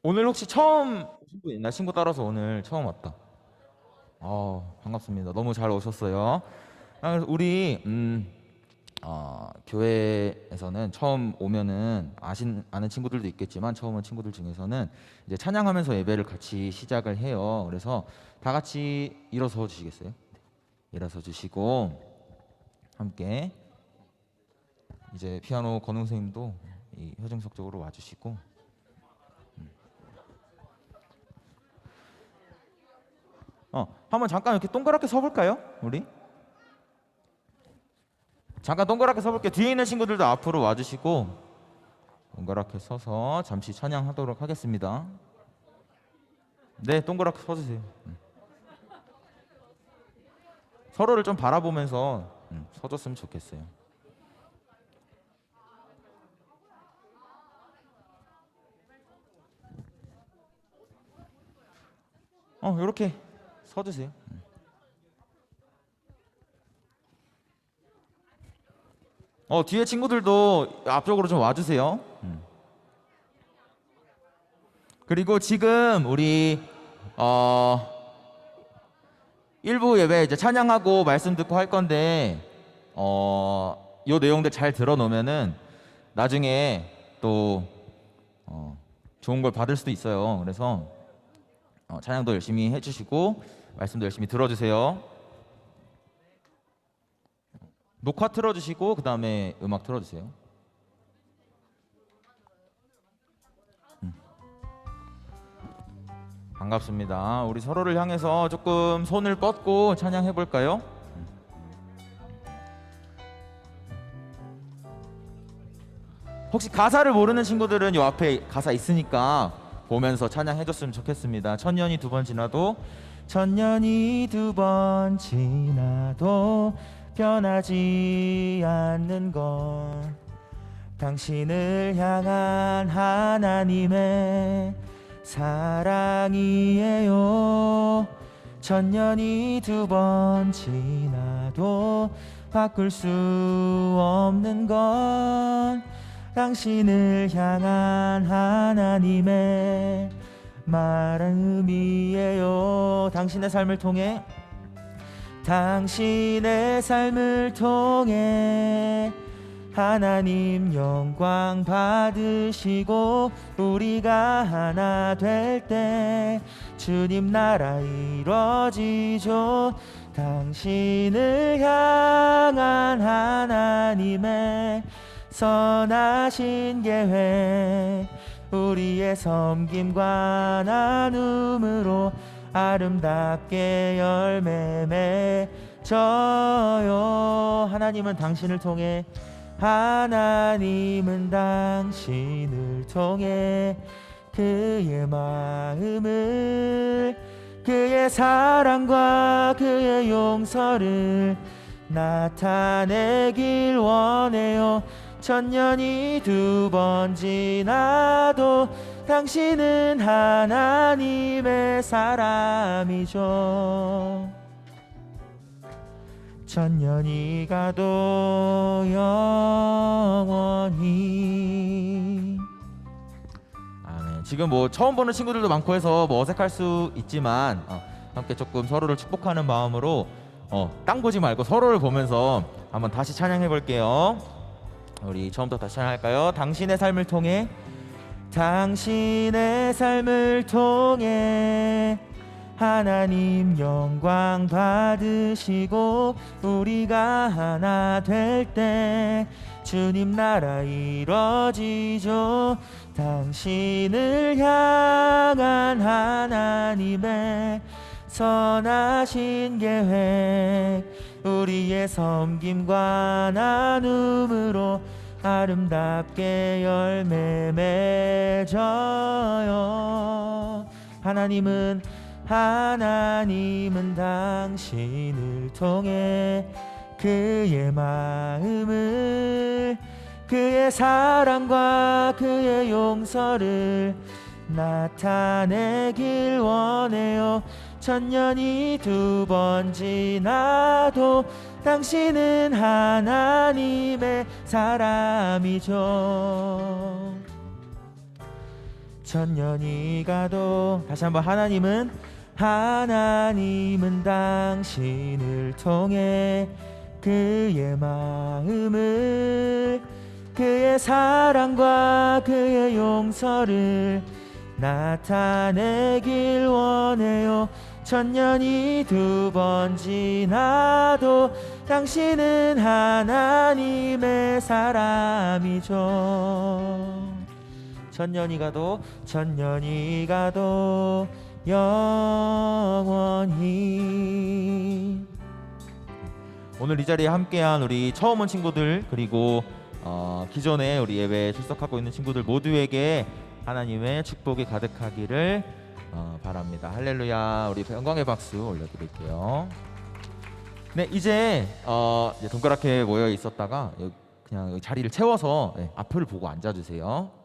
오늘 혹시 처음 오신 분 있나? 친구 따라서 오늘 처음 왔다. 반갑습니다. 너무 잘 오셨어요. 그래서 우리 교회에서는 처음 오면은 아는 친구들도 있겠지만 처음 온 친구들 중에서는 이제 찬양하면서 예배를 같이 시작을 해요. 그래서 다 같이 일어서 주시겠어요? 네. 일어서 주시고 함께 이제 피아노 건웅 선생님도 이 효정석 쪽으로 와주시고 한번 잠깐 이렇게 동그랗게 서볼까요? 우리 잠깐 동그랗게 서볼게요. 뒤에 있는 친구들도 앞으로 와주시고 동그랗게 서서 잠시 찬양하도록 하겠습니다. 네, 동그랗게 서주세요. 서로를 좀 바라보면서 서줬으면 좋겠어요. 이렇게 서주세요. 뒤에 친구들도 앞쪽으로 좀 와주세요. 그리고 지금 우리 일부 예배 이제 찬양하고 말씀 듣고 할 건데 요 내용들 잘 들어놓으면은 나중에 또 좋은 걸 받을 수도 있어요. 그래서 찬양도 열심히 해주시고 말씀도 열심히 들어주세요. 녹화 틀어주시고 그 다음에 음악 틀어주세요. 반갑습니다. 우리 서로를 향해서 조금 손을 뻗고 찬양해 볼까요? 혹시 가사를 모르는 친구들은 요 앞에 가사 있으니까 보면서 찬양해 줬으면 좋겠습니다. 천년이 두 번 지나도 천년이 두 번 지나도 변하지 않는 건 당신을 향한 하나님의 사랑이에요. 천년이 두 번 지나도 바꿀 수 없는 건 당신을 향한 하나님의 마음이에요. 당신의 삶을 통해 하나님 영광 받으시고 우리가 하나 될 때 주님 나라 이루어지죠. 당신을 향한 하나님의 선하신 계획 우리의 섬김과 나눔으로 아름답게 열매 맺어요. 하나님은 당신을 통해 그의 마음을 그의 사랑과 그의 용서를 나타내길 원해요. 천년이 두 번 지나도 당신은 하나님의 사람이죠. 천년이 가도 영원히. 아멘. 지금 뭐 처음 보는 친구들도 많고 해서 뭐 어색할 수 있지만 함께 조금 서로를 축복하는 마음으로 땅 보지 말고 서로를 보면서 한번 다시 찬양해 볼게요. 우리 처음부터 다시 찬양할까요? 당신의 삶을 통해 하나님 영광 받으시고 우리가 하나 될 때 주님 나라 이루어지죠. 당신을 향한 하나님의 선하신 계획 우리의 섬김과 나눔으로 아름답게 열매 맺어요. 하나님은 당신을 통해 그의 마음을 그의 사랑과 그의 용서를 나타내길 원해요. 천년이 두 번 지나도 당신은 하나님의 사람이죠. 천년이 가도 다시 한번 하나님은 당신을 통해 그의 마음을 그의 사랑과 그의 용서를 나타내길 원해요. 천년이 두 번 지나도 당신은 하나님의 사람이죠. 천년이 가도 영원히. 오늘 이 자리에 함께한 우리 처음 온 친구들, 그리고 기존에 우리 예배에 출석하고 있는 친구들 모두에게 하나님의 축복이 가득하기를 바랍니다. 할렐루야. 우리 영광의 박수 올려드릴게요. 네, 이제 동그랗게 모여 있었다가 그냥 자리를 채워서 앞을 보고 앉아주세요.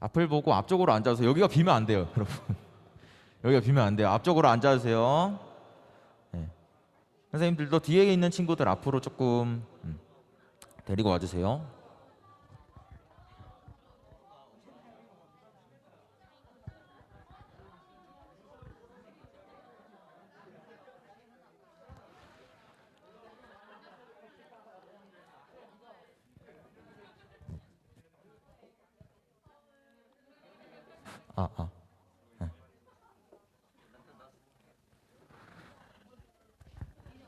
앞을 보고 앞쪽으로 앉아서, 여기가 비면 안 돼요, 여러분. 여기가 비면 안 돼요. 앞쪽으로 앉아주세요. 네. 선생님들도 뒤에 있는 친구들 앞으로 조금 데리고 와주세요.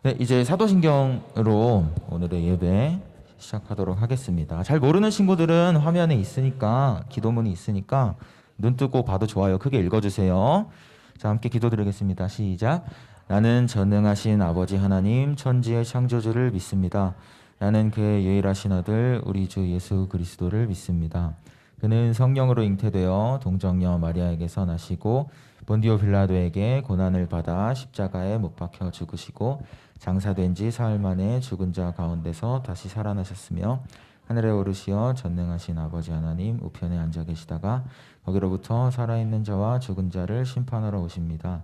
네, 이제 사도신경으로 오늘의 예배 시작하도록 하겠습니다. 잘 모르는 친구들은 화면에 있으니까, 기도문이 있으니까 눈 뜨고 봐도 좋아요. 크게 읽어주세요. 자, 함께 기도드리겠습니다. 시작. 나는 전능하신 아버지 하나님, 천지의 창조주를 믿습니다. 나는 그의 유일하신 아들 우리 주 예수 그리스도를 믿습니다. 그는 성령으로 잉태되어 동정녀 마리아에게서 나시고 본디오 빌라도에게 고난을 받아 십자가에 못 박혀 죽으시고 장사된 지 사흘 만에 죽은 자 가운데서 다시 살아나셨으며 하늘에 오르시어 전능하신 아버지 하나님 우편에 앉아 계시다가 거기로부터 살아있는 자와 죽은 자를 심판하러 오십니다.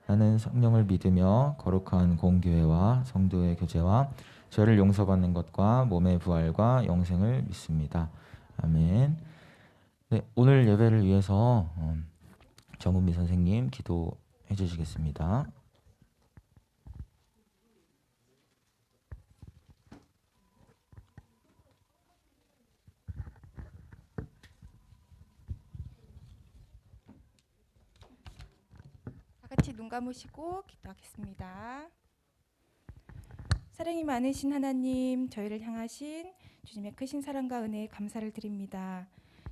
나는 성령을 믿으며 거룩한 공교회와 성도의 교제와 죄를 용서받는 것과 몸의 부활과 영생을 믿습니다. 아멘. 네, 오늘 예배를 위해서 정은미 선생님 기도해 주시겠습니다. 다 같이 눈 감으시고 기도하겠습니다. 사랑이 많으신 하나님, 저희를 향하신 주님의 크신 사랑과 은혜에 감사를 드립니다.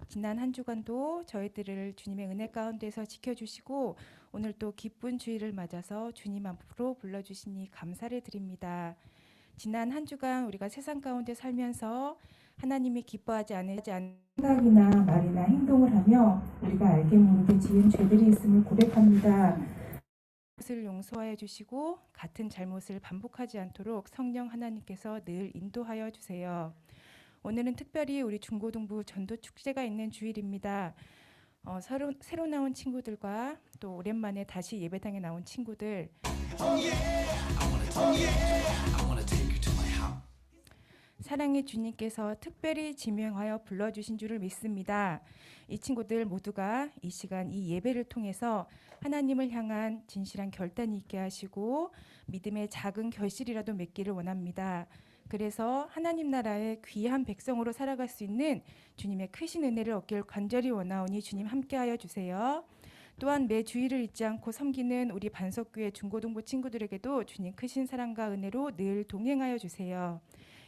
지난 한 주간도 저희들을 주님의 은혜 가운데서 지켜주시고 오늘 또 기쁜 주일을 맞아서 주님 앞으로 불러주시니 감사를 드립니다. 지난 한 주간 우리가 세상 가운데 살면서 하나님이 기뻐하지 않는 생각이나 말이나 행동을 하며 우리가 알게 모르게 지은 죄들이 있음을 고백합니다. 것을 용서하여 주시고 같은 잘못을 반복하지 않도록 성령 하나님께서 늘 인도하여 주세요. 오늘은 특별히 우리 중고등부 전도 축제가 있는 주일입니다. 새로 나온 친구들과 또 오랜만에 다시 예배당에 나온 친구들, 사랑의 주님께서 특별히 지명하여 불러주신 줄을 믿습니다. 이 친구들 모두가 이 시간 이 예배를 통해서 하나님을 향한 진실한 결단이 있게 하시고 믿음의 작은 결실이라도 맺기를 원합니다. 그래서 하나님 나라의 귀한 백성으로 살아갈 수 있는 주님의 크신 은혜를 얻기를 간절히 원하오니 주님 함께하여 주세요. 또한 매 주일을 잊지 않고 섬기는 우리 반석교회 중고등부 친구들에게도 주님 크신 사랑과 은혜로 늘 동행하여 주세요.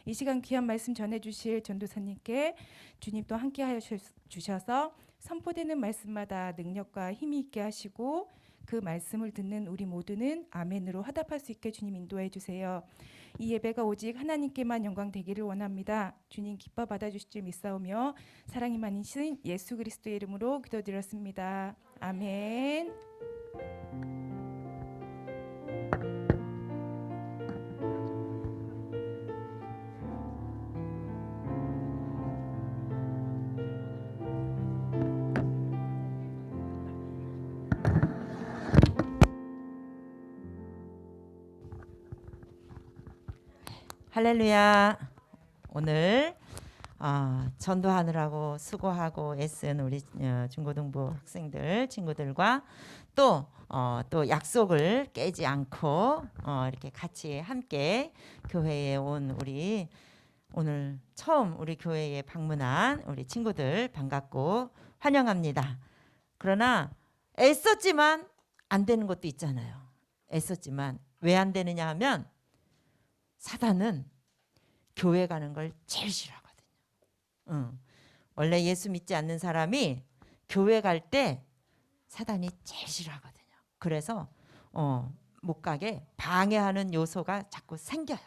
이 시간 귀한 말씀 전해주실 전도사님께 주님 또 함께하여 주셔서 선포되는 말씀마다 능력과 힘이 있게 하시고 그 말씀을 듣는 우리 모두는 아멘으로 화답할 수 있게 주님 인도해 주세요. 이 예배가 오직 하나님께만 영광 되기를 원합니다. 주님 기뻐 받아주실 줄 믿사오며 사랑이 많으신 예수 그리스도의 이름으로 기도드렸습니다. 아멘. 할렐루야. 오늘 전도하느라고 수고하고 애쓴 우리 중고등부 학생들 친구들과 또 약속을 깨지 않고 이렇게 같이 함께 교회에 온 우리 오늘 처음 우리 교회에 방문한 우리 친구들 반갑고 환영합니다. 그러나 애썼지만 안 되는 것도 있잖아요. 애썼지만 왜 안 되느냐 하면 사단은 교회 가는 걸 제일 싫어하거든요. 원래 예수 믿지 않는 사람이 교회 갈 때 사단이 제일 싫어하거든요. 그래서 못 가게 방해하는 요소가 자꾸 생겨요.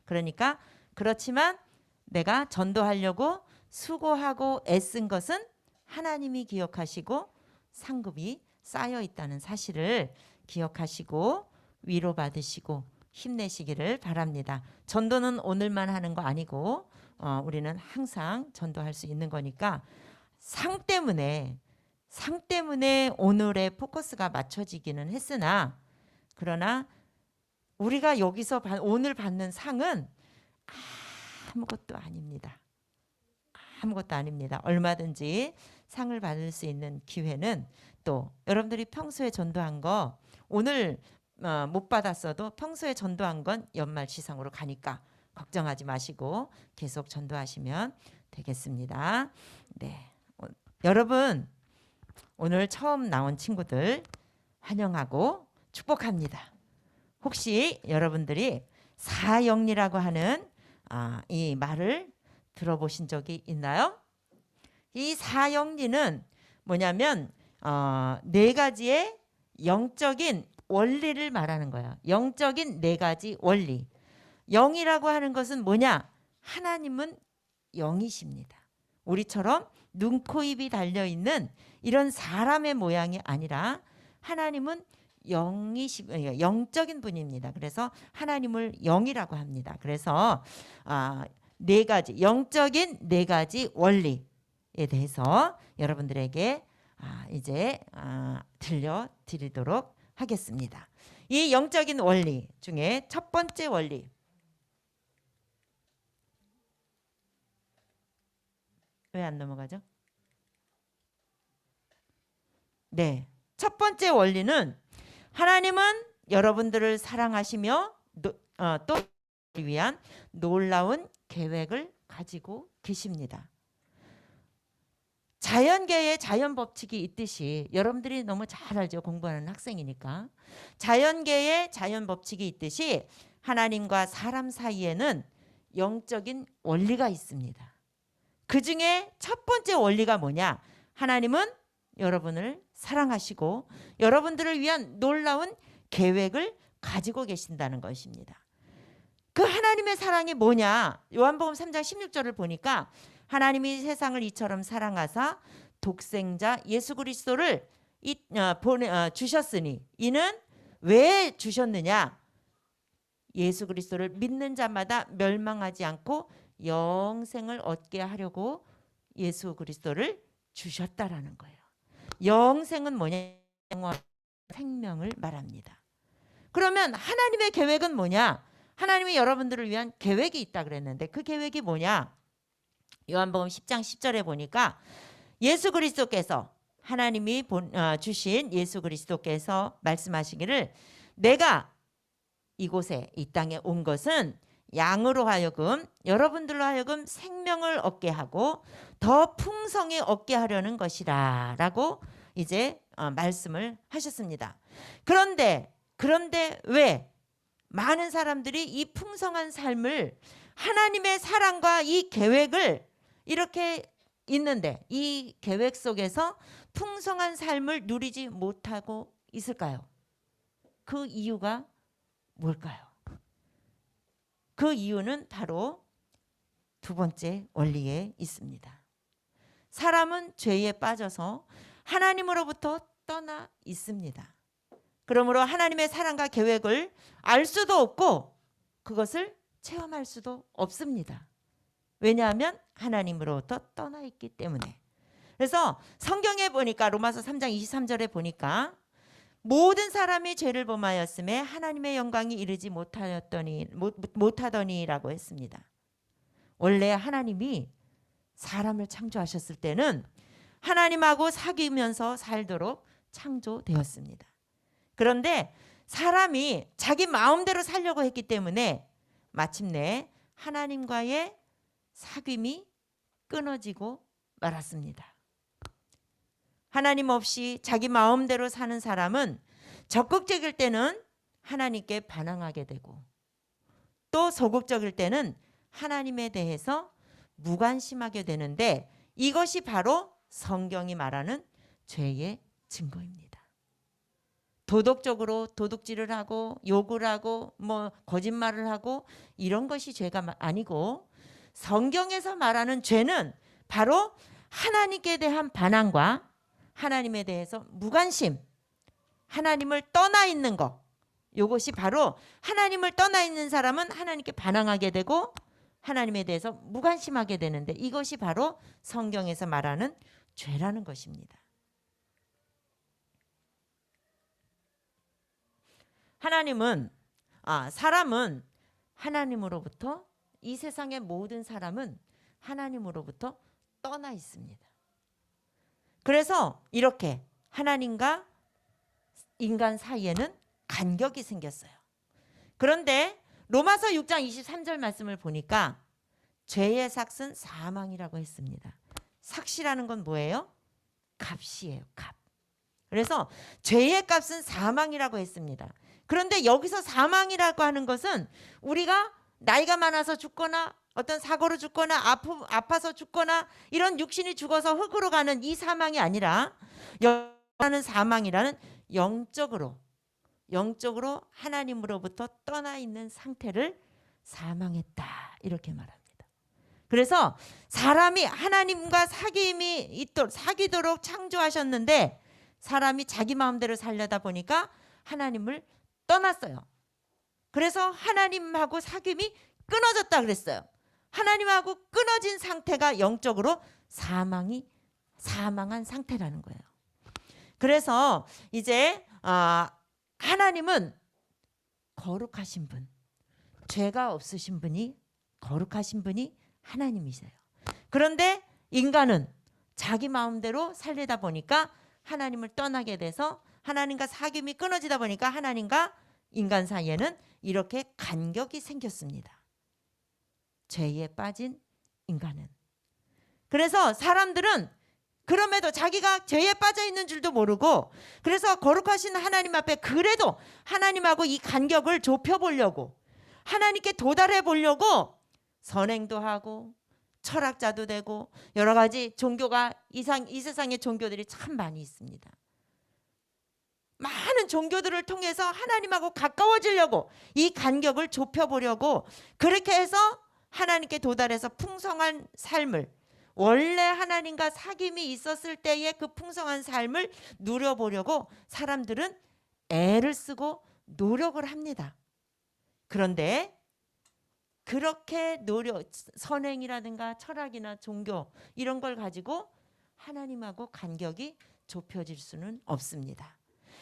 그러니까 그렇지만 내가 전도하려고 수고하고 애쓴 것은 하나님이 기억하시고 상급이 쌓여 있다는 사실을 기억하시고 위로받으시고 힘내시기를 바랍니다. 전도는 오늘만 하는 거 아니고 우리는 항상 전도할 수 있는 거니까 상 때문에 오늘의 포커스가 맞춰지기는 했으나 그러나 우리가 여기서 오늘 받는 상은 아무것도 아닙니다. 아무것도 아닙니다. 얼마든지 상을 받을 수 있는 기회는 또 여러분들이 평소에 전도한 거 오늘 못 받았어도 평소에 전도한 건 연말 시상으로 가니까 걱정하지 마시고 계속 전도하시면 되겠습니다. 네, 여러분 오늘 처음 나온 친구들 환영하고 축복합니다. 혹시 여러분들이 사형리라고 하는 이 말을 들어보신 적이 있나요? 이 사형리는 뭐냐면 네 가지의 영적인 원리를 말하는 거예요. 영적인 네 가지 원리. 영이라고 하는 것은 뭐냐? 하나님은 영이십니다. 우리처럼 눈, 코, 입이 달려있는 이런 사람의 모양이 아니라 하나님은 영적인 분입니다. 그래서 하나님을 영이라고 합니다. 그래서 네 가지 영적인 네 가지 원리에 대해서 여러분들에게 이제 들려드리도록 하겠습니다. 이 영적인 원리 중에 첫 번째 원리, 왜 안 넘어가죠? 네, 첫 번째 원리는 하나님은 여러분들을 사랑하시며 또 위한 놀라운 계획을 가지고 계십니다. 자연계에 자연 법칙이 있듯이 여러분들이 너무 잘 알죠. 공부하는 학생이니까. 자연계에 자연 법칙이 있듯이 하나님과 사람 사이에는 영적인 원리가 있습니다. 그 중에 첫 번째 원리가 뭐냐? 하나님은 여러분을 사랑하시고 여러분들을 위한 놀라운 계획을 가지고 계신다는 것입니다. 그 하나님의 사랑이 뭐냐? 요한복음 3장 16절을 보니까 하나님이 세상을 이처럼 사랑하사 독생자 예수 그리스도를 주셨으니 이는 왜 주셨느냐? 예수 그리스도를 믿는 자마다 멸망하지 않고 영생을 얻게 하려고 예수 그리스도를 주셨다라는 거예요. 영생은 뭐냐? 생명을 말합니다. 그러면 하나님의 계획은 뭐냐? 하나님이 여러분들을 위한 계획이 있다 그랬는데 그 계획이 뭐냐? 요한복음 10장 10절에 보니까 예수 그리스도께서 하나님이 주신 예수 그리스도께서 말씀하시기를 내가 이곳에 이 땅에 온 것은 양으로 하여금 여러분들로 하여금 생명을 얻게 하고 더 풍성히 얻게 하려는 것이라 라고 이제 말씀을 하셨습니다. 그런데 왜 많은 사람들이 이 풍성한 삶을 하나님의 사랑과 이 계획을 이렇게 있는데 이 계획 속에서 풍성한 삶을 누리지 못하고 있을까요? 그 이유가 뭘까요? 그 이유는 바로 두 번째 원리에 있습니다. 사람은 죄에 빠져서 하나님으로부터 떠나 있습니다. 그러므로 하나님의 사랑과 계획을 알 수도 없고 그것을 체험할 수도 없습니다. 왜냐하면 하나님으로부터 떠나 있기 때문에. 그래서 성경에 보니까 로마서 3장 23절에 보니까 모든 사람이 죄를 범하였음에 하나님의 영광이 이르지 못하더니라고 했습니다. 원래 하나님이 사람을 창조하셨을 때는 하나님하고 사귀면서 살도록 창조되었습니다. 그런데 사람이 자기 마음대로 살려고 했기 때문에 마침내 하나님과의 사귐이 끊어지고 말았습니다. 하나님 없이 자기 마음대로 사는 사람은 적극적일 때는 하나님께 반항하게 되고 또 소극적일 때는 하나님에 대해서 무관심하게 되는데 이것이 바로 성경이 말하는 죄의 증거입니다. 도덕적으로 도둑질을 하고 욕을 하고 거짓말을 하고 이런 것이 죄가 아니고 성경에서 말하는 죄는 바로 하나님께 대한 반항과 하나님에 대해서 무관심, 하나님을 떠나 있는 것. 이것이 바로 하나님을 떠나 있는 사람은 하나님께 반항하게 되고 하나님에 대해서 무관심하게 되는데 이것이 바로 성경에서 말하는 죄라는 것입니다. 사람은 하나님으로부터 이 세상의 모든 사람은 하나님으로부터 떠나 있습니다. 그래서 이렇게 하나님과 인간 사이에는 간격이 생겼어요. 그런데 로마서 6장 23절 말씀을 보니까 죄의 삭은 사망이라고 했습니다. 삭이라는 건 뭐예요? 값이에요. 값. 그래서 죄의 값은 사망이라고 했습니다. 그런데 여기서 사망이라고 하는 것은 우리가 나이가 많아서 죽거나 어떤 사고로 죽거나 아파서 죽거나 이런 육신이 죽어서 흙으로 가는 이 사망이 아니라 여기는 사망이라는 영적으로 하나님으로부터 떠나 있는 상태를 사망했다 이렇게 말합니다. 그래서 사람이 하나님과 사귀도록 창조하셨는데 사람이 자기 마음대로 살려다 보니까 하나님을 떠났어요. 그래서 하나님하고 사귐이 끊어졌다 그랬어요. 하나님하고 끊어진 상태가 영적으로 사망한 상태라는 거예요. 그래서 이제 하나님은 거룩하신 분, 죄가 없으신 분이 거룩하신 분이 하나님이세요. 그런데 인간은 자기 마음대로 살리다 보니까 하나님을 떠나게 돼서 하나님과 사귐이 끊어지다 보니까 하나님과 인간 사이에는 이렇게 간격이 생겼습니다. 죄에 빠진 인간은. 그래서 사람들은 그럼에도 자기가 죄에 빠져 있는 줄도 모르고 그래서 거룩하신 하나님 앞에 그래도 하나님하고 이 간격을 좁혀보려고 하나님께 도달해 보려고 선행도 하고 철학자도 되고 여러 가지 종교가 이 세상에 종교들이 참 많이 있습니다. 많은 종교들을 통해서 하나님하고 가까워지려고 이 간격을 좁혀보려고 그렇게 해서 하나님께 도달해서 풍성한 삶을 원래 하나님과 사귐이 있었을 때의 그 풍성한 삶을 누려보려고 사람들은 애를 쓰고 노력을 합니다. 그런데 그렇게 선행이라든가 철학이나 종교 이런 걸 가지고 하나님하고 간격이 좁혀질 수는 없습니다.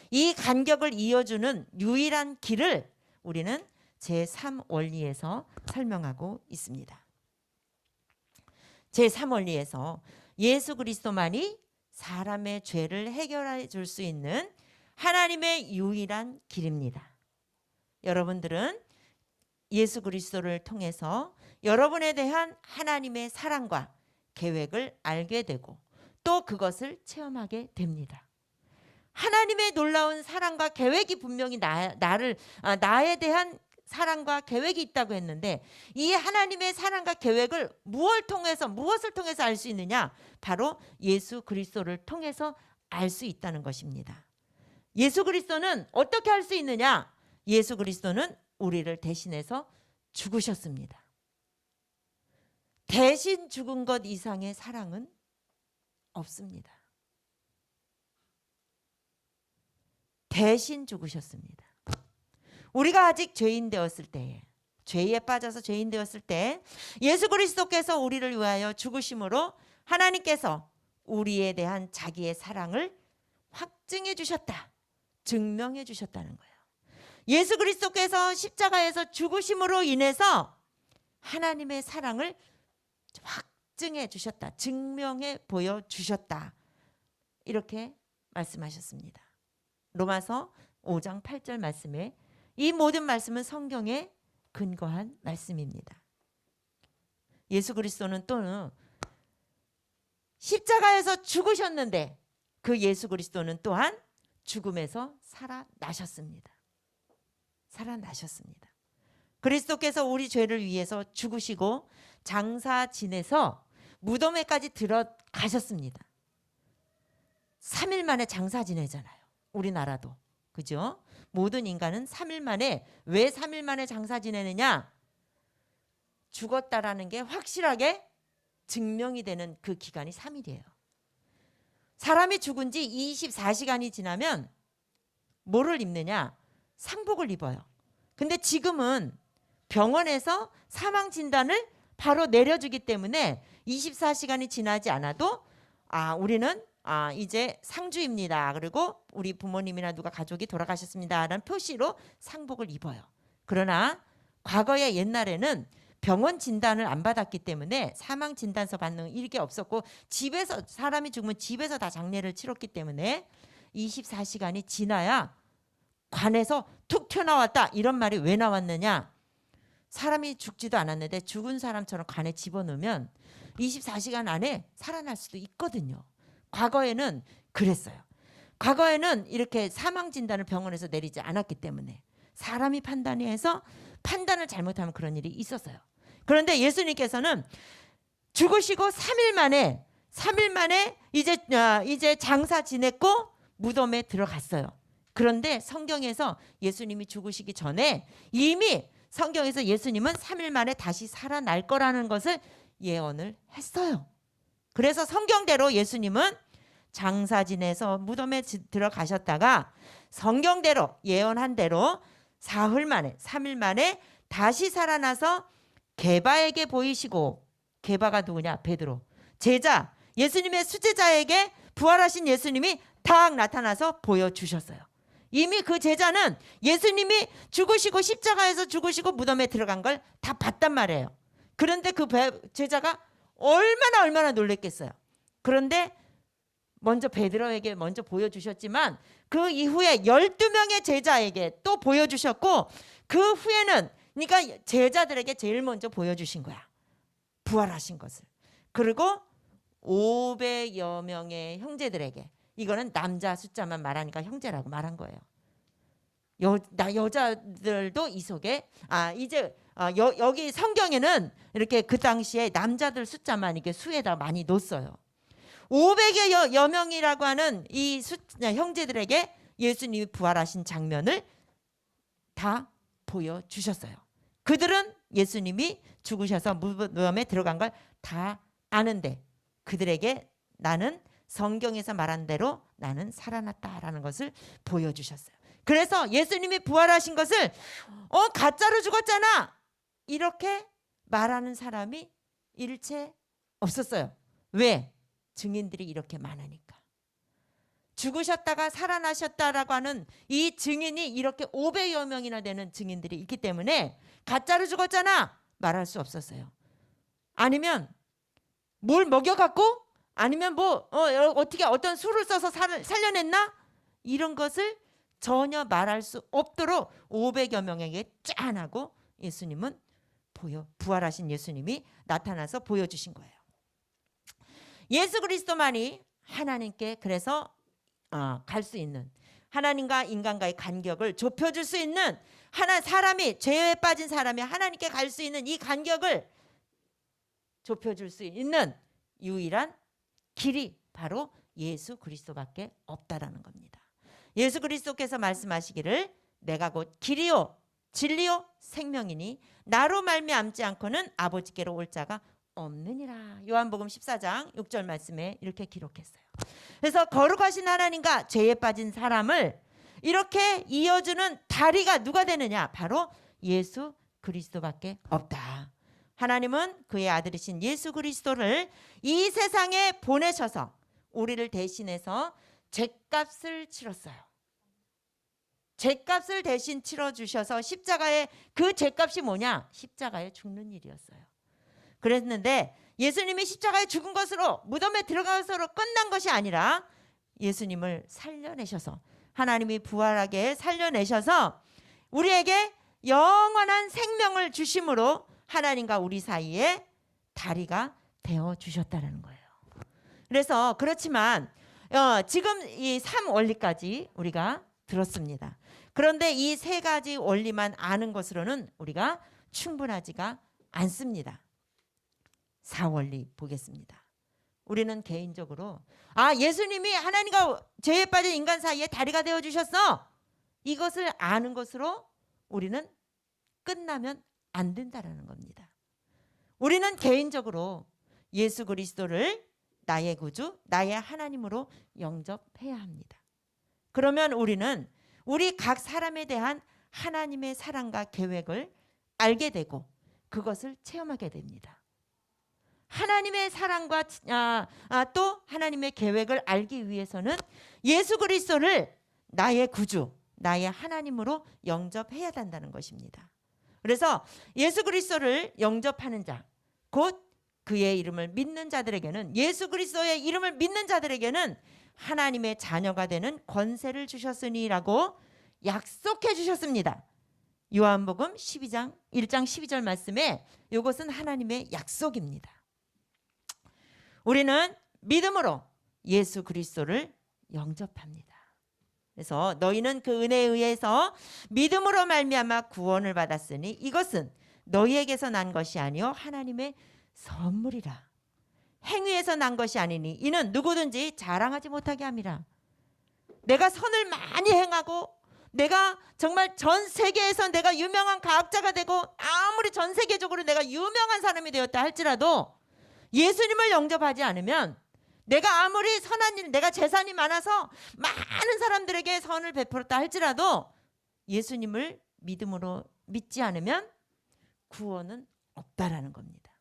이 간격을 이어주는 유일한 길을 우리는 제3원리에서 설명하고 있습니다. 제3원리에서 예수 그리스도만이 사람의 죄를 해결해 줄 수 있는 하나님의 유일한 길입니다. 여러분들은 예수 그리스도를 통해서 여러분에 대한 하나님의 사랑과 계획을 알게 되고 또 그것을 체험하게 됩니다. 하나님의 놀라운 사랑과 계획이 분명히 나에 대한 사랑과 계획이 있다고 했는데 이 하나님의 사랑과 계획을 무엇을 통해서 알 수 있느냐? 바로 예수 그리스도를 통해서 알 수 있다는 것입니다. 예수 그리스도는 어떻게 할 수 있느냐? 예수 그리스도는 우리를 대신해서 죽으셨습니다. 대신 죽은 것 이상의 사랑은 없습니다. 대신 죽으셨습니다. 우리가 아직 죄인 되었을 때에 죄에 빠져서 죄인 되었을 때 예수 그리스도께서 우리를 위하여 죽으심으로 하나님께서 우리에 대한 자기의 사랑을 확증해 주셨다. 증명해 주셨다는 거예요. 예수 그리스도께서 십자가에서 죽으심으로 인해서 하나님의 사랑을 확증해 주셨다. 증명해 보여 주셨다. 이렇게 말씀하셨습니다. 로마서 5장 8절 말씀에 이 모든 말씀은 성경에 근거한 말씀입니다. 예수 그리스도는 또는 십자가에서 죽으셨는데 그 예수 그리스도는 또한 죽음에서 살아나셨습니다. 살아나셨습니다. 그리스도께서 우리 죄를 위해서 죽으시고 장사 지내서 무덤에까지 들어가셨습니다. 3일 만에 장사 지내잖아요. 우리나라도. 그죠? 모든 인간은 3일 만에, 왜 3일 만에 장사 지내느냐? 죽었다라는 게 확실하게 증명이 되는 그 기간이 3일이에요. 사람이 죽은 지 24시간이 지나면 뭐를 입느냐? 상복을 입어요. 근데 지금은 병원에서 사망 진단을 바로 내려주기 때문에 24시간이 지나지 않아도 우리는 이제 상주입니다. 그리고 우리 부모님이나 누가 가족이 돌아가셨습니다. 라는 표시로 상복을 입어요. 그러나 과거에 옛날에는 병원 진단을 안 받았기 때문에 사망 진단서 받는 일이 없었고 집에서 사람이 죽으면 집에서 다 장례를 치렀기 때문에 24시간이 지나야 관에서 툭 튀어나왔다 이런 말이 왜 나왔느냐? 사람이 죽지도 않았는데 죽은 사람처럼 관에 집어넣으면 24시간 안에 살아날 수도 있거든요. 과거에는 그랬어요. 과거에는 이렇게 사망 진단을 병원에서 내리지 않았기 때문에 사람이 판단해서 판단을 잘못하면 그런 일이 있었어요. 그런데 예수님께서는 죽으시고 3일 만에 이제 장사 지냈고 무덤에 들어갔어요. 그런데 성경에서 예수님이 죽으시기 전에 이미 성경에서 예수님은 3일 만에 다시 살아날 거라는 것을 예언을 했어요. 그래서 성경대로 예수님은 장사 지내서 무덤에 들어가셨다가 성경대로 예언한 대로 3일 만에 다시 살아나서 게바에게 보이시고, 게바가 누구냐? 베드로. 제자, 예수님의 수제자에게 부활하신 예수님이 딱 나타나서 보여주셨어요. 이미 그 제자는 예수님이 죽으시고 십자가에서 죽으시고 무덤에 들어간 걸 다 봤단 말이에요. 그런데 그 제자가 얼마나 놀랬겠어요. 그런데 먼저 베드로에게 먼저 보여주셨지만 그 이후에 12명의 제자에게 또 보여주셨고, 그 후에는 그러니까 제자들에게 제일 먼저 보여주신 거야. 부활하신 것을. 그리고 500여 명의 형제들에게, 이거는 남자 숫자만 말하니까 형제라고 말한 거예요. 여자들도 이 속에 여기 성경에는 이렇게 그 당시에 남자들 숫자만 이렇게 수에다 많이 넣었어요. 500여 명이라고 하는 이 형제들에게 예수님이 부활하신 장면을 다 보여주셨어요. 그들은 예수님이 죽으셔서 무덤에 들어간 걸 다 아는데 그들에게 나는 성경에서 말한 대로 나는 살아났다라는 것을 보여주셨어요. 그래서 예수님이 부활하신 것을 가짜로 죽었잖아 이렇게 말하는 사람이 일체 없었어요. 왜? 증인들이 이렇게 많으니까. 죽으셨다가 살아나셨다라고 하는 이 증인이 이렇게 500여 명이나 되는 증인들이 있기 때문에 가짜로 죽었잖아 말할 수 없었어요. 아니면 뭘 먹여갖고 아니면 어떻게 어떤 수를 써서 살려냈나 이런 것을 전혀 말할 수 없도록 500여 명에게 짠하고 예수님은 부활하신 예수님이 나타나서 보여주신 거예요. 예수 그리스도만이 하나님께 그래서 갈 수 있는, 하나님과 인간과의 간격을 좁혀줄 수 있는, 사람이 죄에 빠진 사람이 하나님께 갈 수 있는 이 간격을 좁혀줄 수 있는 유일한 길이 바로 예수 그리스도밖에 없다라는 겁니다. 예수 그리스도께서 말씀하시기를 내가 곧 길이요 진리요 생명이니 나로 말미암지 않고는 아버지께로 올 자가 없느니라. 요한복음 14장 6절 말씀에 이렇게 기록했어요. 그래서 거룩하신 하나님과 죄에 빠진 사람을 이렇게 이어주는 다리가 누가 되느냐? 바로 예수 그리스도밖에 없다. 하나님은 그의 아들이신 예수 그리스도를 이 세상에 보내셔서 우리를 대신해서 죄값을 치렀어요. 죄값을 대신 치러주셔서 십자가에 그 죄값이 뭐냐? 십자가에 죽는 일이었어요. 그랬는데 예수님이 십자가에 죽은 것으로 무덤에 들어간 것으로 끝난 것이 아니라 예수님을 살려내셔서 하나님이 부활하게 살려내셔서 우리에게 영원한 생명을 주심으로 하나님과 우리 사이에 다리가 되어 주셨다는 거예요. 그래서 그렇지만 지금 이 3원리까지 우리가 들었습니다. 그런데 이 세 가지 원리만 아는 것으로는 우리가 충분하지가 않습니다. 4원리 보겠습니다. 우리는 개인적으로 예수님이 하나님과 죄에 빠진 인간 사이에 다리가 되어 주셨어. 이것을 아는 것으로 우리는 끝나면 안 된다라는 겁니다. 우리는 개인적으로 예수 그리스도를 나의 구주, 나의 하나님으로 영접해야 합니다. 그러면 우리는 우리 각 사람에 대한 하나님의 사랑과 계획을 알게 되고 그것을 체험하게 됩니다. 하나님의 사랑과 또 하나님의 계획을 알기 위해서는 예수 그리스도를 나의 구주, 나의 하나님으로 영접해야 한다는 것입니다. 그래서 예수 그리스도를 영접하는 자, 곧 그의 이름을 믿는 자들에게는, 예수 그리스도의 이름을 믿는 자들에게는 하나님의 자녀가 되는 권세를 주셨으니라고 약속해 주셨습니다. 요한복음 1장 12절 말씀에 이것은 하나님의 약속입니다. 우리는 믿음으로 예수 그리스도를 영접합니다. 그래서 너희는 그 은혜에 의해서 믿음으로 말미암아 구원을 받았으니 이것은 너희에게서 난 것이 아니요 하나님의 선물이라. 행위에서 난 것이 아니니 이는 누구든지 자랑하지 못하게 함이라. 내가 선을 많이 행하고 내가 정말 전 세계에서 내가 유명한 과학자가 되고 아무리 전 세계적으로 내가 유명한 사람이 되었다 할지라도 예수님을 영접하지 않으면 내가 아무리 선한 일, 내가 재산이 많아서 많은 사람들에게 선을 베풀었다 할지라도 예수님을 믿음으로 믿지 않으면 구원은 없다라는 겁니다.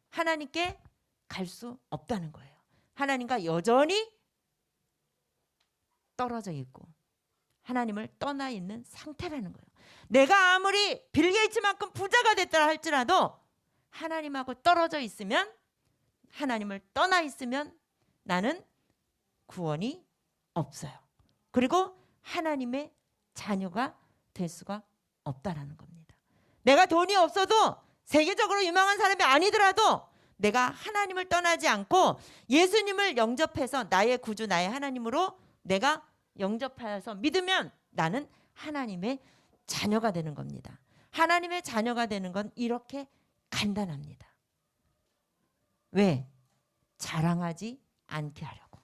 하나님께 갈 수 없다는 거예요. 하나님과 여전히 떨어져 있고 하나님을 떠나 있는 상태라는 거예요. 내가 아무리 빌 게이츠만큼 부자가 됐다 할지라도 하나님하고 떨어져 있으면, 하나님을 떠나 있으면 나는 구원이 없어요. 그리고 하나님의 자녀가 될 수가 없다라는 겁니다. 내가 돈이 없어도 세계적으로 유명한 사람이 아니더라도 내가 하나님을 떠나지 않고 예수님을 영접해서 나의 구주, 나의 하나님으로 내가 영접하여서 믿으면 나는 하나님의 자녀가 되는 겁니다. 하나님의 자녀가 되는 건 이렇게 간단합니다. 왜? 자랑하지 않게 하려고.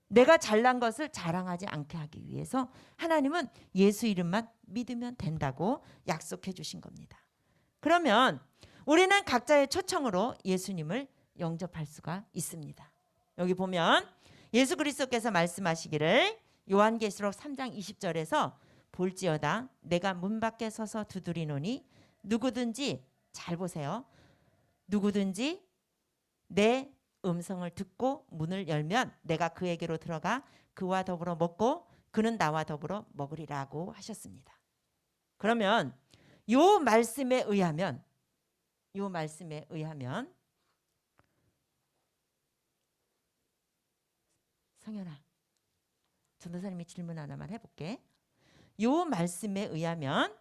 내가 잘난 것을 자랑하지 않게 하기 위해서 하나님은 예수 이름만 믿으면 된다고 약속해 주신 겁니다. 그러면 우리는 각자의 초청으로 예수님을 영접할 수가 있습니다. 여기 보면 예수 그리스도께서 말씀하시기를 요한계시록 3장 20절에서 볼지어다 내가 문 밖에 서서 두드리노니 누구든지, 잘 보세요, 누구든지 내 음성을 듣고 문을 열면 내가 그에게로 들어가 그와 더불어 먹고 그는 나와 더불어 먹으리라고 하셨습니다. 그러면 요 말씀에 의하면 성현아, 전도사님이 질문 하나만 해볼게. 요 말씀에 의하면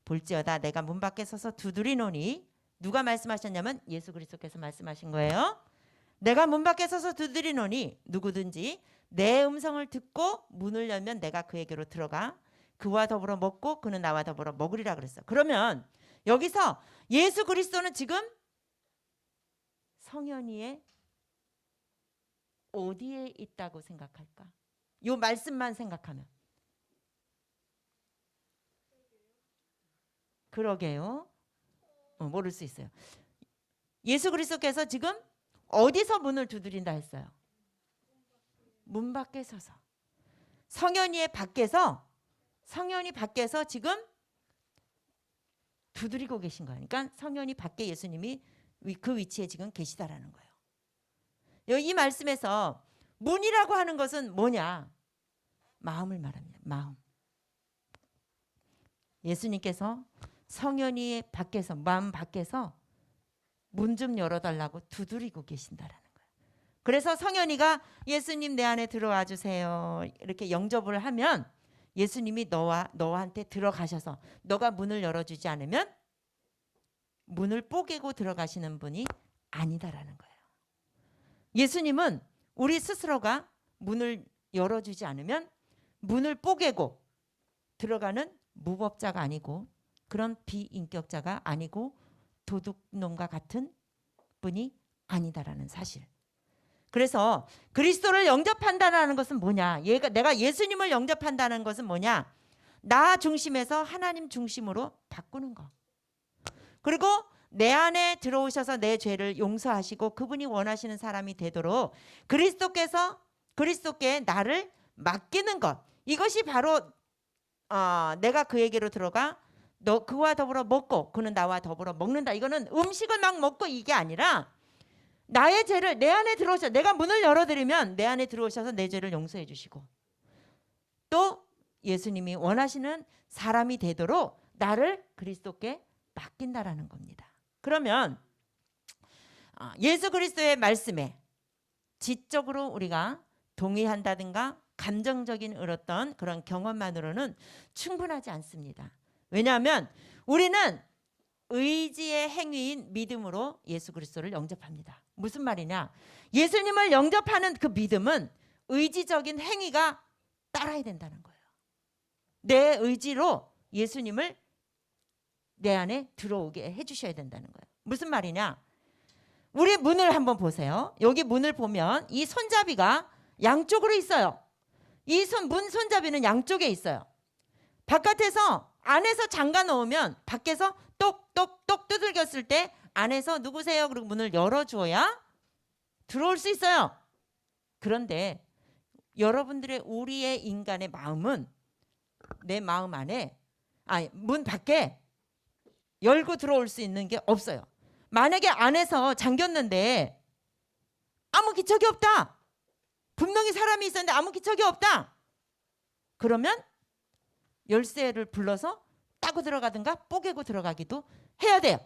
볼지어다 내가 문 밖에 서서 두드리노니, 누가 말씀하셨냐면 예수 그리스도께서 말씀하신 거예요. 내가 문 밖에 서서 두드리노니 누구든지 내 음성을 듣고 문을 열면 내가 그에게로 들어가 그와 더불어 먹고 그는 나와 더불어 먹으리라 그랬어. 그러면 여기서 예수 그리스도는 지금 성현이의 어디에 있다고 생각할까? 요 말씀만 생각하면. 그러게요. 모를 수 있어요. 예수 그리스도께서 지금 어디서 문을 두드린다 했어요? 문 밖에 서서. 성현이 밖에서 지금 두드리고 계신 거예요. 그러니까 성현이 밖에 예수님이 그 위치에 지금 계시다라는 거예요. 이 말씀에서 문이라고 하는 것은 뭐냐? 마음을 말합니다. 마음. 예수님께서 성현이의 밖에서 마음 밖에서 문 좀 열어달라고 두드리고 계신다라는 거예요. 그래서 성현이가 예수님 내 안에 들어와 주세요 이렇게 영접을 하면 예수님이 너한테 들어가셔서 너가 문을 열어주지 않으면 문을 뽀개고 들어가시는 분이 아니다라는 거예요. 예수님은 우리 스스로가 문을 열어주지 않으면 문을 뽀개고 들어가는 무법자가 아니고 그런 비인격자가 아니고 도둑놈과 같은 분이 아니다라는 사실. 그래서 그리스도를 영접한다는 것은 뭐냐? 내가 예수님을 영접한다는 것은 뭐냐? 나 중심에서 하나님 중심으로 바꾸는 거. 그리고 내 안에 들어오셔서 내 죄를 용서하시고 그분이 원하시는 사람이 되도록 그리스도께 나를 맡기는 것. 이것이 바로 내가 그에게로 들어가 너 그와 더불어 먹고 그는 나와 더불어 먹는다. 이거는 음식을 막 먹고 이게 아니라 나의 죄를 내 안에 들어오셔. 내가 문을 열어드리면 내 안에 들어오셔서 내 죄를 용서해 주시고 또 예수님이 원하시는 사람이 되도록 나를 그리스도께 맡긴다라는 겁니다. 그러면 예수 그리스도의 말씀에 지적으로 우리가 동의한다든가 감정적인 어떤 그런 경험만으로는 충분하지 않습니다. 왜냐하면 우리는 의지의 행위인 믿음으로 예수 그리스도를 영접합니다. 무슨 말이냐? 예수님을 영접하는 그 믿음은 의지적인 행위가 따라야 된다는 거예요. 내 의지로 예수님을 내 안에 들어오게 해주셔야 된다는 거예요. 무슨 말이냐? 우리 문을 한번 보세요. 여기 문을 보면 이 손잡이가 양쪽으로 있어요. 이 문 손잡이는 양쪽에 있어요. 바깥에서 안에서 잠가 놓으면 밖에서 똑똑똑 두들겼을 때 안에서 누구세요? 그리고 문을 열어주어야 들어올 수 있어요. 그런데 여러분들의 우리의 인간의 마음은 내 마음 안에 문 밖에 열고 들어올 수 있는 게 없어요. 만약에 안에서 잠겼는데 아무 기척이 없다. 분명히 사람이 있었는데 아무 기척이 없다. 그러면 열쇠를 불러서 따고 들어가든가 뽀개고 들어가기도 해야 돼요.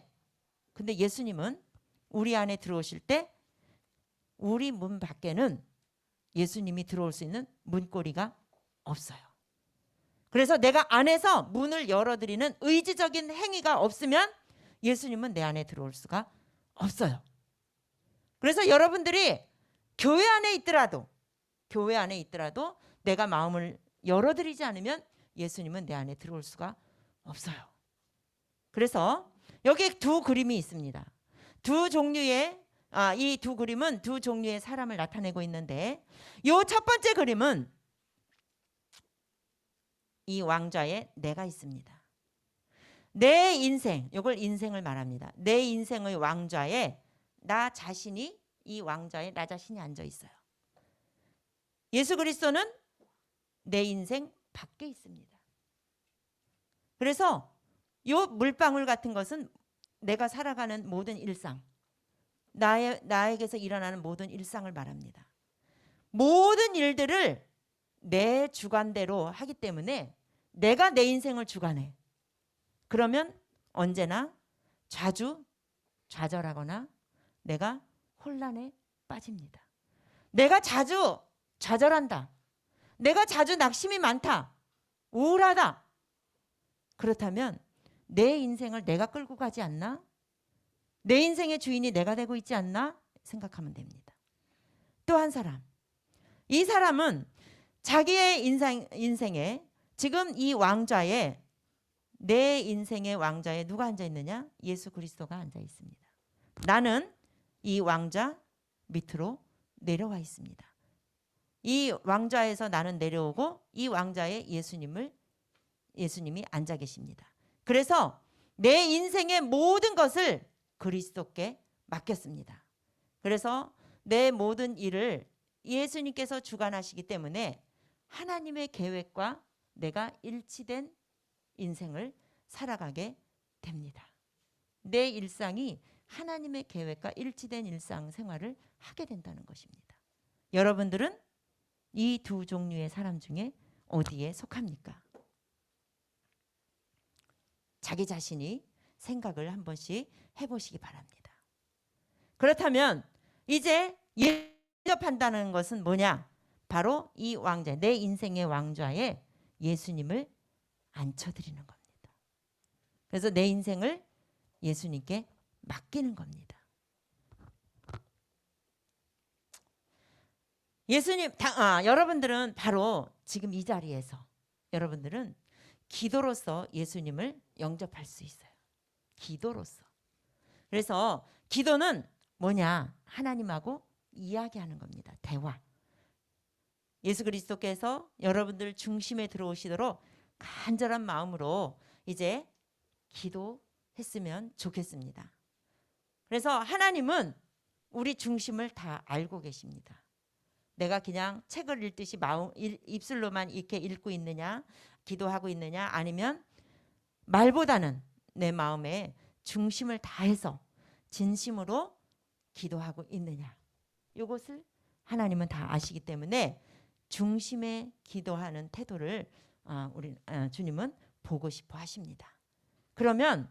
근데 예수님은 우리 안에 들어오실 때 우리 문 밖에는 예수님이 들어올 수 있는 문고리가 없어요. 그래서 내가 안에서 문을 열어드리는 의지적인 행위가 없으면 예수님은 내 안에 들어올 수가 없어요. 그래서 여러분들이 교회 안에 있더라도 내가 마음을 열어드리지 않으면 예수님은 내 안에 들어올 수가 없어요. 그래서 여기 두 그림이 있습니다. 이 두 그림은 두 종류의 사람을 나타내고 있는데 이 첫 번째 그림은 이 왕좌에 내가 있습니다. 내 인생, 이걸 인생을 말합니다. 내 인생의 왕좌에 나 자신이 이 왕좌에 나 자신이 앉아 있어요. 예수 그리스도는 내 인생 밖에 있습니다. 그래서 이 물방울 같은 것은 내가 살아가는 모든 일상, 나에게서 일어나는 모든 일상을 말합니다. 모든 일들을 내 주관대로 하기 때문에 내가 내 인생을 주관해. 그러면 언제나 좌절하거나 내가 혼란에 빠집니다. 내가 자주 좌절한다. 내가 자주 낙심이 많다. 우울하다. 그렇다면 내 인생을 내가 끌고 가지 않나? 내 인생의 주인이 내가 되고 있지 않나? 생각하면 됩니다. 또 한 사람. 이 사람은 자기의 인생에 지금 이 왕좌에 내 인생의 왕좌에 누가 앉아 있느냐? 예수 그리스도가 앉아 있습니다. 나는 이 왕좌 밑으로 내려와 있습니다. 이 왕좌에서 나는 내려오고 이 왕좌에 예수님이 앉아 계십니다. 그래서 내 인생의 모든 것을 그리스도께 맡겼습니다. 그래서 내 모든 일을 예수님께서 주관하시기 때문에 하나님의 계획과 내가 일치된 인생을 살아가게 됩니다. 내 일상이 하나님의 계획과 일치된 일상 생활을 하게 된다는 것입니다. 여러분들은 이 두 종류의 사람 중에 어디에 속합니까? 자기 자신이 생각을 한 번씩 해보시기 바랍니다. 그렇다면 이제 영접한다는 것은 뭐냐? 바로 이 왕자, 내 인생의 왕좌에 예수님을 앉혀드리는 겁니다. 그래서 내 인생을 예수님께 맡기는 겁니다. 여러분들은 바로 지금 이 자리에서 여러분들은 기도로서 예수님을 영접할 수 있어요. 기도로서. 그래서 기도는 뭐냐? 하나님하고 이야기하는 겁니다. 대화. 예수 그리스도께서 여러분들 중심에 들어오시도록 간절한 마음으로 이제 기도했으면 좋겠습니다. 그래서 하나님은 우리 중심을 다 알고 계십니다. 내가 그냥 책을 읽듯이 입술로만 이렇게 읽고 있느냐, 기도하고 있느냐, 아니면 말보다는 내 마음에 중심을 다해서 진심으로 기도하고 있느냐, 이것을 하나님은 다 아시기 때문에 중심에 기도하는 태도를 주님은 보고 싶어 하십니다. 그러면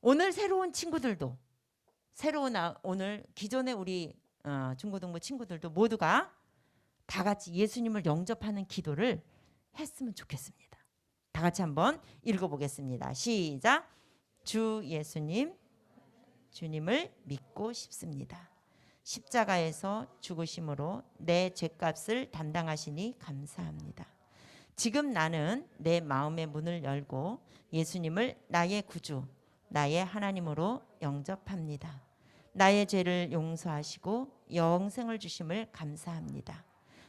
오늘 새로운 친구들도 오늘 기존의 우리 중고등부 친구들도 모두가 다 같이 예수님을 영접하는 기도를 했으면 좋겠습니다. 다 같이 한번 읽어보겠습니다. 시작. 주 예수님, 주님을 믿고 싶습니다. 십자가에서 죽으심으로 내 죄값을 담당하시니 감사합니다. 지금 나는 내 마음의 문을 열고 예수님을 나의 구주, 나의 하나님으로 영접합니다. 나의 죄를 용서하시고 영생을 주심을 감사합니다.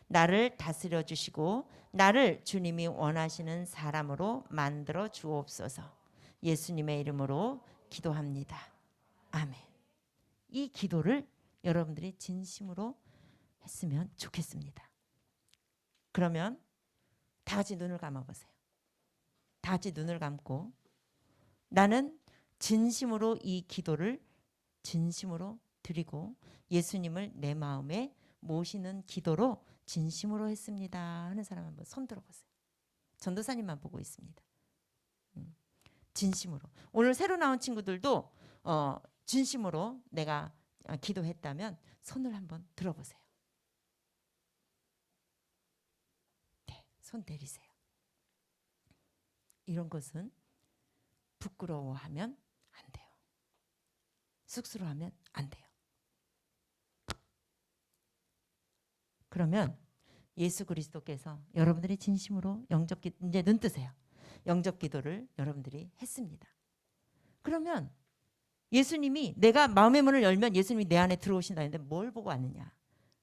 나를 다스려 주시고 나를 주님이 원하시는 사람으로 만들어 주옵소서. 예수님의 이름으로 기도합니다. 아멘. 이 기도를 여러분들이 진심으로 했으면 좋겠습니다. 그러면 다 같이 눈을 감아보세요. 다 같이 눈을 감고 나는 진심으로 이 기도를 진심으로 드리고 예수님을 내 마음에 모시는 기도로 진심으로 했습니다 하는 사람 한번 손 들어보세요. 전도사님만 보고 있습니다. 진심으로. 오늘 새로 나온 친구들도 진심으로 내가 기도했다면 손을 한번 들어보세요. 네, 손 내리세요. 이런 것은 부끄러워하면 안 돼요. 쑥스러워하면 안 돼요. 그러면 예수 그리스도께서 여러분들이 진심으로 이제 눈 뜨세요. 영접 기도를 여러분들이 했습니다. 그러면 예수님이 내가 마음의 문을 열면 예수님이 내 안에 들어오신다 했는데 뭘 보고 아느냐?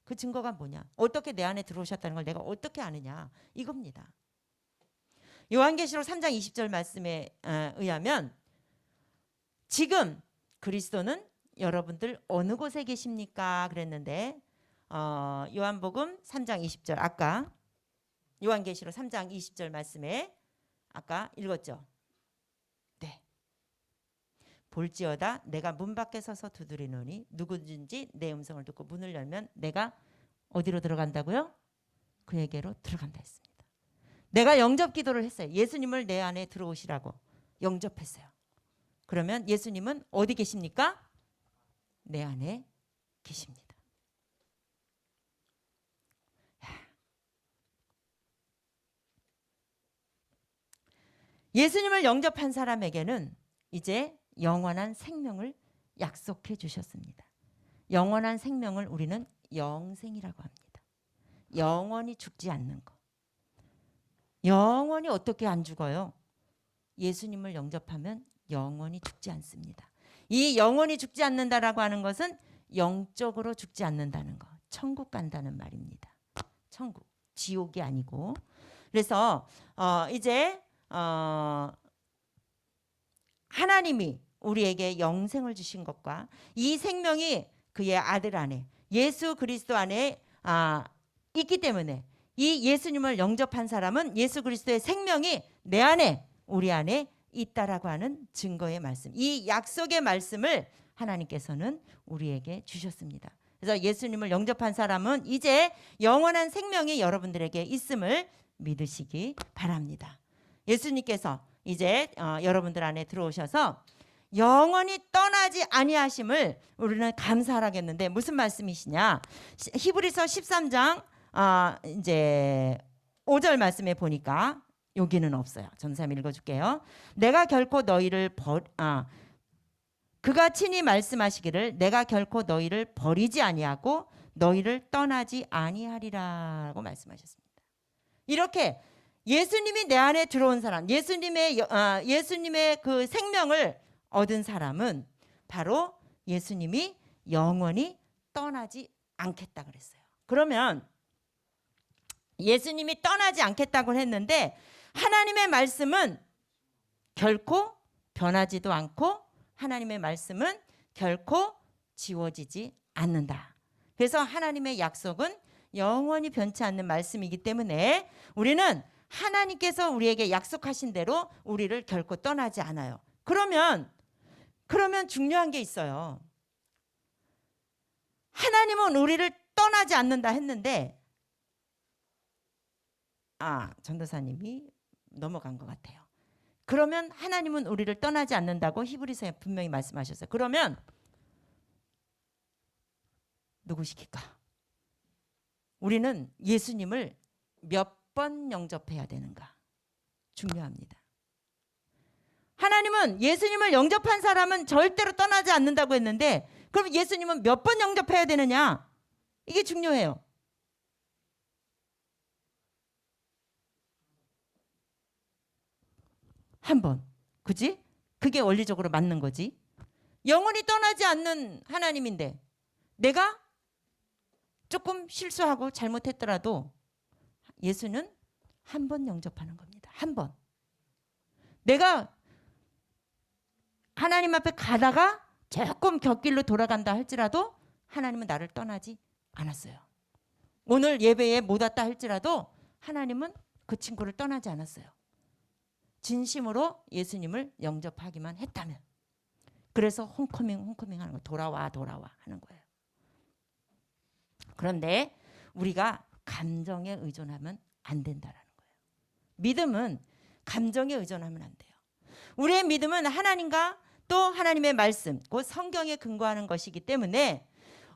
그 증거가 뭐냐? 어떻게 내 안에 들어오셨다는 걸 내가 어떻게 아느냐? 이겁니다. 요한계시록 3장 20절 말씀에 의하면 지금 그리스도는 여러분들 어느 곳에 계십니까? 그랬는데 요한복음 3장 20절 아까 요한계시록 3장 20절 말씀에 아까 읽었죠? 네. 볼지어다 내가 문 밖에 서서 두드리노니 누구든지 내 음성을 듣고 문을 열면 내가 어디로 들어간다고요? 그에게로 들어간다 했습니다. 내가 영접 기도를 했어요. 예수님을 내 안에 들어오시라고 영접했어요. 그러면 예수님은 어디 계십니까? 내 안에 계십니다. 예수님을 영접한 사람에게는 이제 영원한 생명을 약속해 주셨습니다. 영원한 생명을 우리는 영생이라고 합니다. 영원히 죽지 않는 것. 영원히 어떻게 안 죽어요? 예수님을 영접하면 영원히 죽지 않습니다. 이 영원히 죽지 않는다라고 하는 것은 영적으로 죽지 않는다는 것. 천국 간다는 말입니다. 천국, 지옥이 아니고. 그래서 이제 하나님이 우리에게 영생을 주신 것과 이 생명이 그의 아들 안에 예수 그리스도 안에 있기 때문에 이 예수님을 영접한 사람은 예수 그리스도의 생명이 내 안에 우리 안에 있다라고 하는 증거의 말씀. 이 약속의 말씀을 하나님께서는 우리에게 주셨습니다. 그래서 예수님을 영접한 사람은 이제 영원한 생명이 여러분들에게 있음을 믿으시기 바랍니다. 예수님께서 이제 여러분들 안에 들어오셔서 영원히 떠나지 아니하심을 우리는 감사하겠는데 무슨 말씀이시냐? 히브리서 13장 이제 5절 말씀에 보니까 여기는 없어요. 전사님 읽어줄게요. 내가 결코 너희를 그가 친히 말씀하시기를 내가 결코 너희를 버리지 아니하고 너희를 떠나지 아니하리라고 말씀하셨습니다. 이렇게 예수님이 내 안에 들어온 사람, 예수님의 그 생명을 얻은 사람은 바로 예수님이 영원히 떠나지 않겠다 그랬어요. 그러면 예수님이 떠나지 않겠다고 했는데 하나님의 말씀은 결코 변하지도 않고 하나님의 말씀은 결코 지워지지 않는다. 그래서 하나님의 약속은 영원히 변치 않는 말씀이기 때문에 우리는 하나님께서 우리에게 약속하신 대로 우리를 결코 떠나지 않아요. 그러면 중요한 게 있어요. 하나님은 우리를 떠나지 않는다 했는데 전도사님이 넘어간 것 같아요. 그러면 하나님은 우리를 떠나지 않는다고 히브리서에 분명히 말씀하셨어요. 그러면 누구시킬까? 우리는 예수님을 몇 번 영접해야 되는가? 중요합니다. 하나님은 예수님을 영접한 사람은 절대로 떠나지 않는다고 했는데 그럼 예수님은 몇 번 영접해야 되느냐? 이게 중요해요. 한 번. 그지? 그게 원리적으로 맞는 거지. 영원히 떠나지 않는 하나님인데 내가 조금 실수하고 잘못했더라도 예수는 한 번 영접하는 겁니다. 한 번. 내가 하나님 앞에 가다가 조금 곁길로 돌아간다 할지라도 하나님은 나를 떠나지 않았어요. 오늘 예배에 못 왔다 할지라도 하나님은 그 친구를 떠나지 않았어요. 진심으로 예수님을 영접하기만 했다면. 그래서 홈커밍 하는 거, 돌아와 하는 거예요. 그런데 우리가 감정에 의존하면 안 된다라는 거예요. 믿음은 감정에 의존하면 안 돼요. 우리의 믿음은 하나님과 또 하나님의 말씀, 곧 성경에 근거하는 것이기 때문에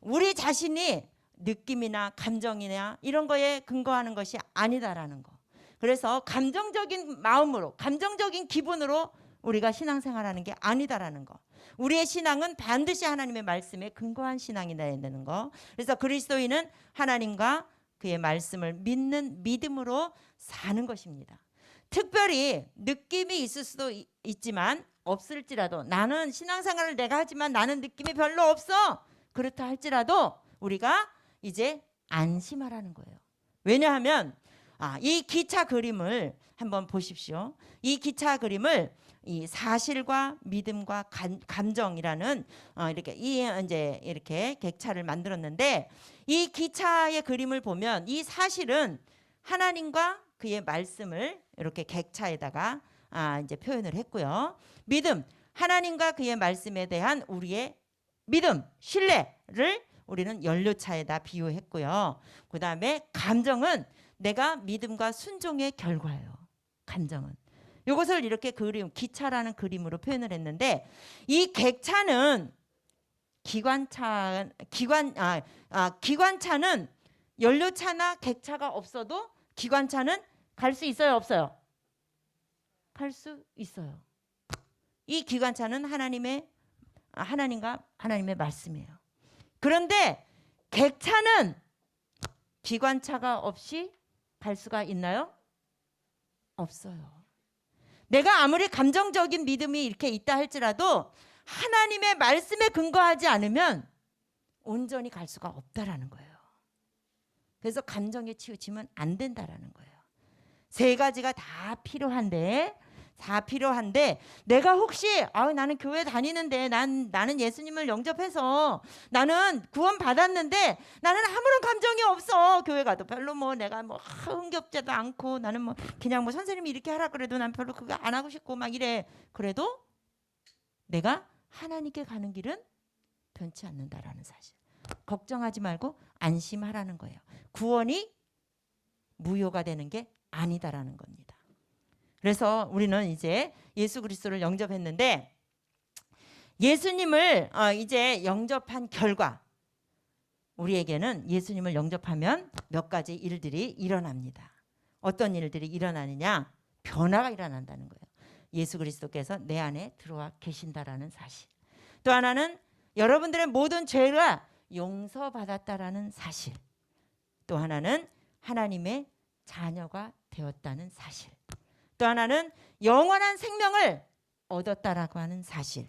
우리 자신이 느낌이나 감정이나 이런 거에 근거하는 것이 아니다라는 거. 그래서 감정적인 마음으로, 감정적인 기분으로 우리가 신앙생활하는 게 아니다라는 거. 우리의 신앙은 반드시 하나님의 말씀에 근거한 신앙이 되어야 되는 거. 그래서 그리스도인은 하나님과 그의 말씀을 믿는 믿음으로 사는 것입니다. 특별히 느낌이 있을 수도 있지만 없을지라도 나는 신앙생활을 내가 하지만 나는 느낌이 별로 없어. 그렇다 할지라도 우리가 이제 안심하라는 거예요. 왜냐하면 이 기차 그림을 한번 보십시오. 이 기차 그림을 이 사실과 믿음과 감정이라는 이렇게 객차를 만들었는데 이 기차의 그림을 보면 이 사실은 하나님과 그의 말씀을 이렇게 객차에다가 이제 표현을 했고요. 믿음, 하나님과 그의 말씀에 대한 우리의 믿음, 신뢰를 우리는 연료차에다 비유했고요. 그 다음에 감정은 내가 믿음과 순종의 결과예요. 감정은. 이것을 이렇게 기차라는 그림으로 표현을 했는데 이 객차는 기관차는 연료차나 객차가 없어도 기관차는 갈 수 있어요, 없어요? 갈 수 있어요. 이 기관차는 하나님과 하나님의 말씀이에요. 그런데 객차는 기관차가 없이 갈 수가 있나요? 없어요. 내가 아무리 감정적인 믿음이 이렇게 있다 할지라도 하나님의 말씀에 근거하지 않으면 온전히 갈 수가 없다라는 거예요. 그래서 감정에 치우치면 안 된다라는 거예요. 세 가지가 다 필요한데 내가 혹시 나는 교회 다니는데 나는 예수님을 영접해서 나는 구원 받았는데 나는 아무런 감정이 없어. 교회 가도 별로 내가 흥겹지도 않고 나는 그냥 선생님이 이렇게 하라 그래도 난 별로 그거 안 하고 싶고 막 이래. 그래도 내가 하나님께 가는 길은 변치 않는다라는 사실. 걱정하지 말고 안심하라는 거예요. 구원이 무효가 되는 게 아니다라는 겁니다. 그래서 우리는 이제 예수 그리스도를 영접했는데 예수님을 이제 영접한 결과 우리에게는 예수님을 영접하면 몇 가지 일들이 일어납니다. 어떤 일들이 일어나느냐? 변화가 일어난다는 거예요. 예수 그리스도께서 내 안에 들어와 계신다라는 사실. 또 하나는 여러분들의 모든 죄가 용서받았다라는 사실. 또 하나는 하나님의 자녀가 되었다는 사실. 또 하나는 영원한 생명을 얻었다라고 하는 사실.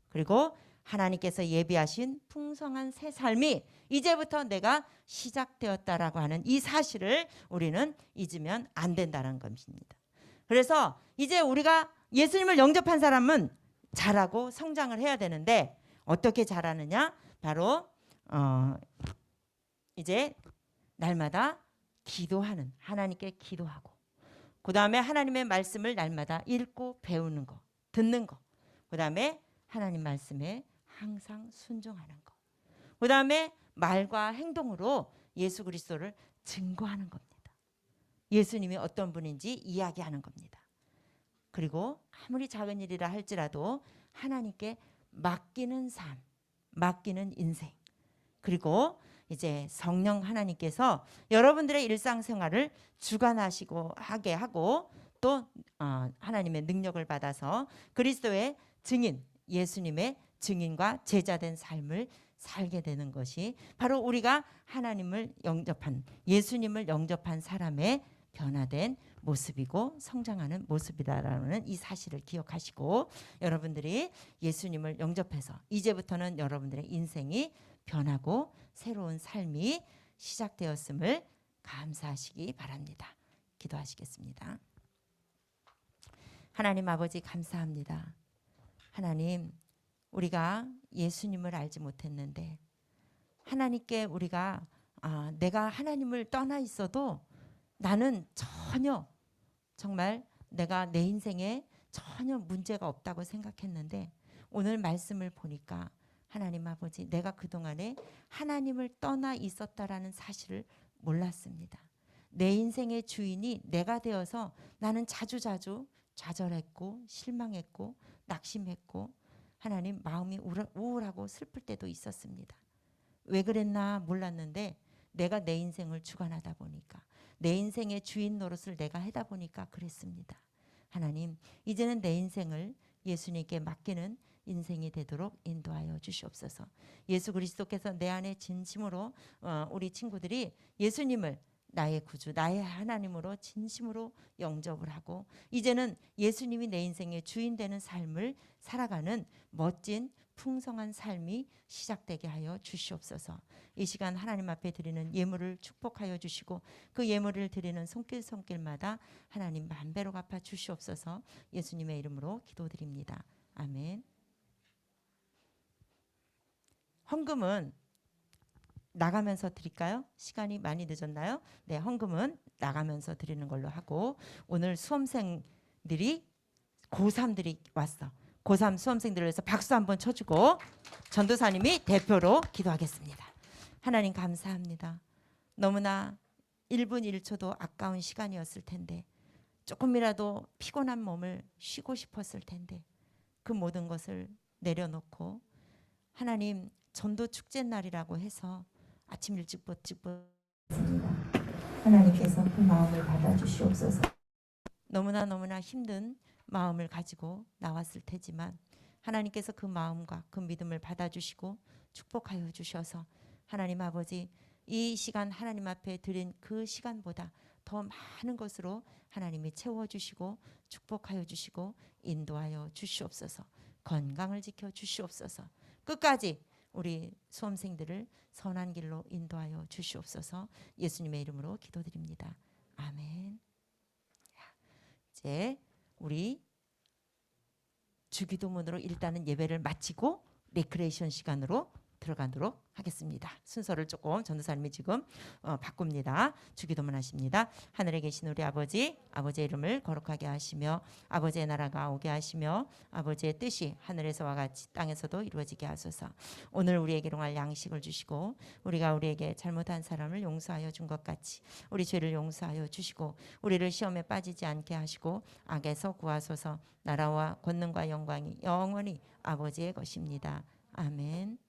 그리고 하나님께서 예비하신 풍성한 새 삶이 이제부터 내가 시작되었다라고 하는 이 사실을 우리는 잊으면 안 된다는 것입니다. 그래서 이제 우리가 예수님을 영접한 사람은 자라고 성장을 해야 되는데 어떻게 자라느냐? 바로 이제 날마다 기도하는, 하나님께 기도하고, 그 다음에 하나님의 말씀을 날마다 읽고 배우는 거, 듣는 거, 그 다음에 하나님 말씀에 항상 순종하는 거, 그 다음에 말과 행동으로 예수 그리스도를 증거하는 겁니다. 예수님이 어떤 분인지 이야기하는 겁니다. 그리고 아무리 작은 일이라 할지라도 하나님께 맡기는 삶, 맡기는 인생, 그리고 이제 성령 하나님께서 여러분들의 일상생활을 주관하시고 하게 하고 또 하나님의 능력을 받아서 그리스도의 증인, 예수님의 증인과 제자된 삶을 살게 되는 것이 바로 우리가 하나님을 영접한, 예수님을 영접한 사람의 변화된 모습이고 성장하는 모습이다라는 이 사실을 기억하시고 여러분들이 예수님을 영접해서 이제부터는 여러분들의 인생이 변하고 새로운 삶이 시작되었음을 감사하시기 바랍니다. 기도하시겠습니다. 하나님 아버지 감사합니다. 하나님, 우리가 예수님을 알지 못했는데 하나님께 우리가 내가 하나님을 떠나 있어도 나는 전혀 정말 내가 내 인생에 전혀 문제가 없다고 생각했는데 오늘 말씀을 보니까 하나님 아버지, 내가 그동안에 하나님을 떠나 있었다라는 사실을 몰랐습니다. 내 인생의 주인이 내가 되어서 나는 자주자주 좌절했고 실망했고 낙심했고 하나님 마음이 우울하고 슬플 때도 있었습니다. 왜 그랬나 몰랐는데 내가 내 인생을 주관하다 보니까 내 인생의 주인 노릇을 내가 하다 보니까 그랬습니다. 하나님, 이제는 내 인생을 예수님께 맡기는 인생이 되도록 인도하여 주시옵소서. 예수 그리스도께서 내 안에 진심으로 우리 친구들이 예수님을 나의 구주, 나의 하나님으로 진심으로 영접을 하고 이제는 예수님이 내 인생의 주인 되는 삶을 살아가는 멋진 풍성한 삶이 시작되게 하여 주시옵소서. 이 시간 하나님 앞에 드리는 예물을 축복하여 주시고 그 예물을 드리는 손길마다 하나님 만배로 갚아 주시옵소서. 예수님의 이름으로 기도드립니다. 아멘. 헌금은 나가면서 드릴까요? 시간이 많이 늦었나요? 네, 헌금은 나가면서 드리는 걸로 하고 오늘 수험생들이 고3들이 왔어. 고3 수험생들을 위해서 박수 한번 쳐주고 전도사님이 대표로 기도하겠습니다. 하나님 감사합니다. 너무나 1분 1초도 아까운 시간이었을 텐데 조금이라도 피곤한 몸을 쉬고 싶었을 텐데 그 모든 것을 내려놓고 하나님 전도 축제 날이라고 해서 아침 일찍부터 하나님께서 그 마음을 받아주시옵소서. 너무나 힘든 마음을 가지고 나왔을 테지만 하나님께서 그 마음과 그 믿음을 받아주시고 축복하여 주셔서 하나님 아버지 이 시간 하나님 앞에 드린 그 시간보다 더 많은 것으로 하나님이 채워주시고 축복하여 주시고 인도하여 주시옵소서. 건강을 지켜 주시옵소서. 끝까지 우리 수험생들을 선한 길로 인도하여 주시옵소서. 예수님의 이름으로 기도드립니다. 아멘. 이제 우리 주기도문으로 일단은 예배를 마치고 레크레이션 시간으로 들어가도록 하겠습니다. 순서를 조금 전도사님이 지금 바꿉니다. 주기도문 하십니다. 하늘에 계신 우리 아버지, 아버지의 이름을 거룩하게 하시며 아버지의 나라가 오게 하시며 아버지의 뜻이 하늘에서와 같이 땅에서도 이루어지게 하소서. 오늘 우리에게 일용할 양식을 주시고 우리가 우리에게 잘못한 사람을 용서하여 준 것 같이 우리 죄를 용서하여 주시고 우리를 시험에 빠지지 않게 하시고 악에서 구하소서. 나라와 권능과 영광이 영원히 아버지의 것입니다. 아멘.